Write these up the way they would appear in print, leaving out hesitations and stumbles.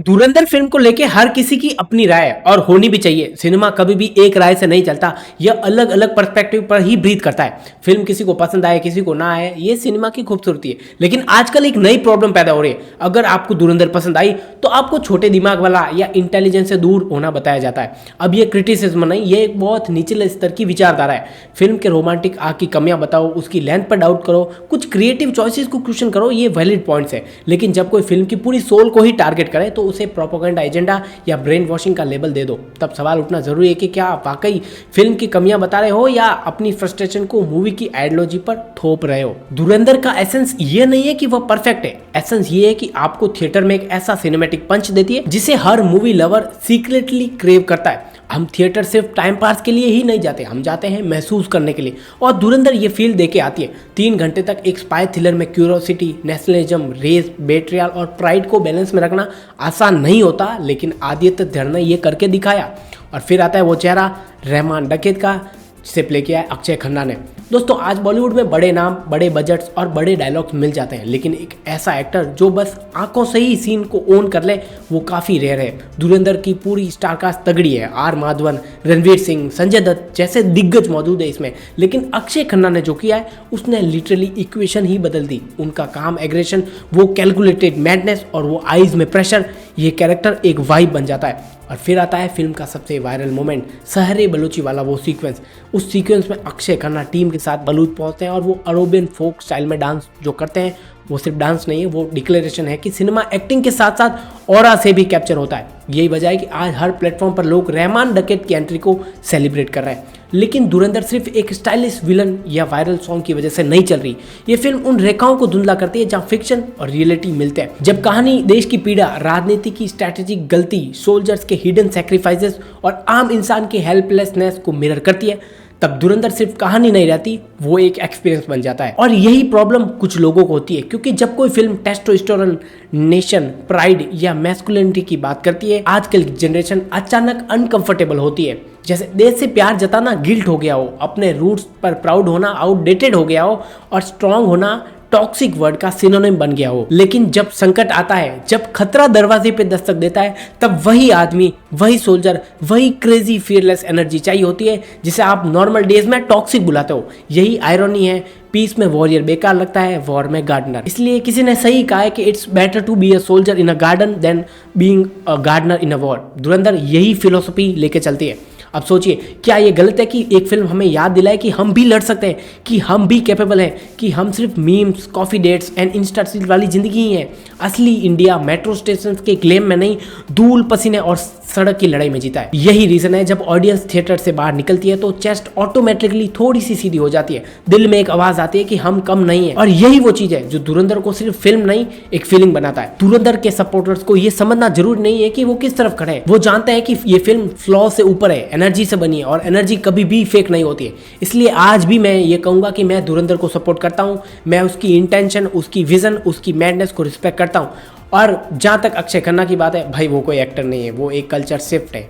धुरंधर film को लेके हर किसी की अपनी राय और होनी भी चाहिए। सिनेमा कभी भी एक राय से नहीं चलता, यह अलग अलग पर्सपेक्टिव पर ही ब्रीथ करता है। फिल्म किसी को पसंद आए किसी को ना आए, ये सिनेमा की खूबसूरती है। लेकिन आजकल एक नई प्रॉब्लम पैदा हो रही है। अगर आपको धुरंधर पसंद आई तो आपको छोटे दिमाग वाला या इंटेलिजेंस से दूर होना बताया जाता है। अब ये क्रिटिसिज्म नहीं, ये एक बहुत निचले स्तर की विचारधारा है। फिल्म के रोमांटिक आग की कमियां बताओ, उसकी लेंथ पर डाउट करो, कुछ क्रिएटिव चॉइसेस को क्वेश्चन करो, ये वैलिड पॉइंट्स है। लेकिन जब कोई फिल्म की पूरी सोल को ही टारगेट करे तो उसे प्रोपेगेंडा एजेंडा या ब्रेन वॉशिंग का लेबल दे दो। तब सवाल उठना जरूरी है कि क्या आप वाकई फिल्म की कमियां बता रहे हो या अपनी फ्रस्ट्रेशन को मूवी की आइडियोलॉजी पर थोप रहे हो। धुरंधर का एसेंस ये नहीं है कि वह परफेक्ट है, एसेंस ये है कि आपको थिएटर में एक ऐसा सिनेमैटिक पंच देती है जिसे हर मूवी लवर सीक्रेटली क्रेव करता है। हम थिएटर सिर्फ टाइम पास के लिए ही नहीं जाते, हम जाते हैं महसूस करने के लिए। और धुरंधर ये फील देके आती है। 3 घंटे तक एक स्पाई थ्रिलर में क्यूरोसिटी, नेशनलिज्म, रेस, बेट्रियल और प्राइड को बैलेंस में रखना आसान नहीं होता, लेकिन आदित्य धर ने ये करके दिखाया। और फिर आता है वो चेहरा रहमान डकैत का, जिसे प्ले किया है अक्षय खन्ना ने। दोस्तों, आज बॉलीवुड में बड़े नाम, बड़े बजट्स और बड़े डायलॉग्स मिल जाते हैं, लेकिन एक ऐसा एक्टर जो बस आंखों से ही सीन को ओन कर ले, वो काफ़ी रेयर है। धुरंधर की पूरी स्टारकास्ट तगड़ी है। आर माधवन, रणवीर सिंह, संजय दत्त जैसे दिग्गज मौजूद है इसमें, लेकिन अक्षय खन्ना ने जो किया है उसने लिटरली इक्वेशन ही बदल दी। उनका काम, एग्रेशन, वो कैलकुलेटेड मैडनेस और वो आईज में प्रेशर, ये कैरेक्टर एक वाइब बन जाता है। और फिर आता है फिल्म का सबसे वायरल मोमेंट, सहरे बलूची वाला वो सीक्वेंस। उस सीक्वेंस में अक्षय खन्ना टीम के साथ बलूच पहुंचते हैं और वो अरेबियन फोक स्टाइल में डांस जो करते हैं, वो सिर्फ डांस नहीं है, वो डिक्लेरेशन है कि सिनेमा एक्टिंग के साथ साथ ऑरा से भी कैप्चर होता है। यही वजह है कि आज हर प्लेटफॉर्म पर लोग रहमान डकैत की एंट्री को सेलिब्रेट कर रहे हैं। लेकिन धुरंधर सिर्फ एक स्टाइलिश विलन या वायरल सॉन्ग की वजह से नहीं चल रही। ये फिल्म उन रेखाओं को धुंधला करती है जहाँ फिक्शन और रियलिटी मिलते हैं। जब कहानी देश की पीड़ा, राजनीति की स्ट्रैटेजिक गलती, सोल्जर्स के हिडन सैक्रिफाइसेस और आम इंसान की हेल्पलेसनेस को मिरर करती है, तब धुरंधर सिर्फ कहानी नहीं रहती, वो एक एक्सपीरियंस बन जाता है। और यही प्रॉब्लम कुछ लोगों को होती है, क्योंकि जब कोई फिल्म टेस्टोस्टेरोन, नेशन, प्राइड या मैस्कुलिनिटी की बात करती है, आजकल की जनरेशन अचानक अनकंफर्टेबल होती है। जैसे देश से प्यार जताना गिल्ट हो गया हो, अपने रूट्स पर प्राउड होना आउटडेटेड हो गया हो और स्ट्रांग होना टॉक्सिक वर्ड का सिनोनिम बन गया हो। लेकिन जब संकट आता है, जब खतरा दरवाजे पे दस्तक देता है, तब वही आदमी, वही सोल्जर, वही क्रेजी फियरलेस एनर्जी चाहिए होती है जिसे आप नॉर्मल डेज में टॉक्सिक बुलाते हो। यही आयरनी है, पीस में वॉरियर बेकार लगता है, वॉर में गार्डनर। इसलिए किसी ने सही कहा है कि it's better to be a soldier in a garden than being a gardener in a war. Dhurandhar यही फिलोसफी लेके चलती है। अब सोचिए, क्या ये गलत है कि एक फिल्म हमें याद दिलाए कि हम भी लड़ सकते हैं, कि हम भी कैपेबल हैं, कि हम सिर्फ memes, coffee dates and insta reel वाली जिंदगी ही है। असली इंडिया मेट्रो स्टेशन के क्लेम में नहीं, धूल पसीने और सड़क की लड़ाई में जीता है। यही रीजन है जब ऑडियंस थिएटर से बाहर निकलती है तो चेस्ट ऑटोमेटिकली थोड़ी सी सीधी हो जाती है, दिल में एक आवाज आती है कि हम कम नहीं है। और यही वो चीज है जो धुरंधर को सिर्फ फिल्म नहीं, एक फीलिंग बनाता है। धुरंधर के सपोर्टर्स को ये समझना जरूरी नहीं है कि वो किस तरफ खड़े हैं, वो जानते हैं कि ये फिल्म फ्लॉ से ऊपर है, एनर्जी से बनी है और एनर्जी कभी भी फेक नहीं होती है। इसलिए आज भी मैं ये कहूंगा कि मैं धुरंधर को सपोर्ट करता हूं। मैं उसकी इंटेंशन, उसकी विजन, उसकी मैडनेस को रिस्पेक्ट करता हूं। और जहां तक अक्षय खन्ना की बात है, भाई वो कोई एक्टर नहीं है, वो एक कल्चर शिफ्ट है।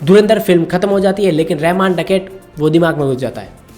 धुरंधर फिल्म खत्म हो जाती है, लेकिन रहमान डकैत वो दिमाग में घुस जाता है।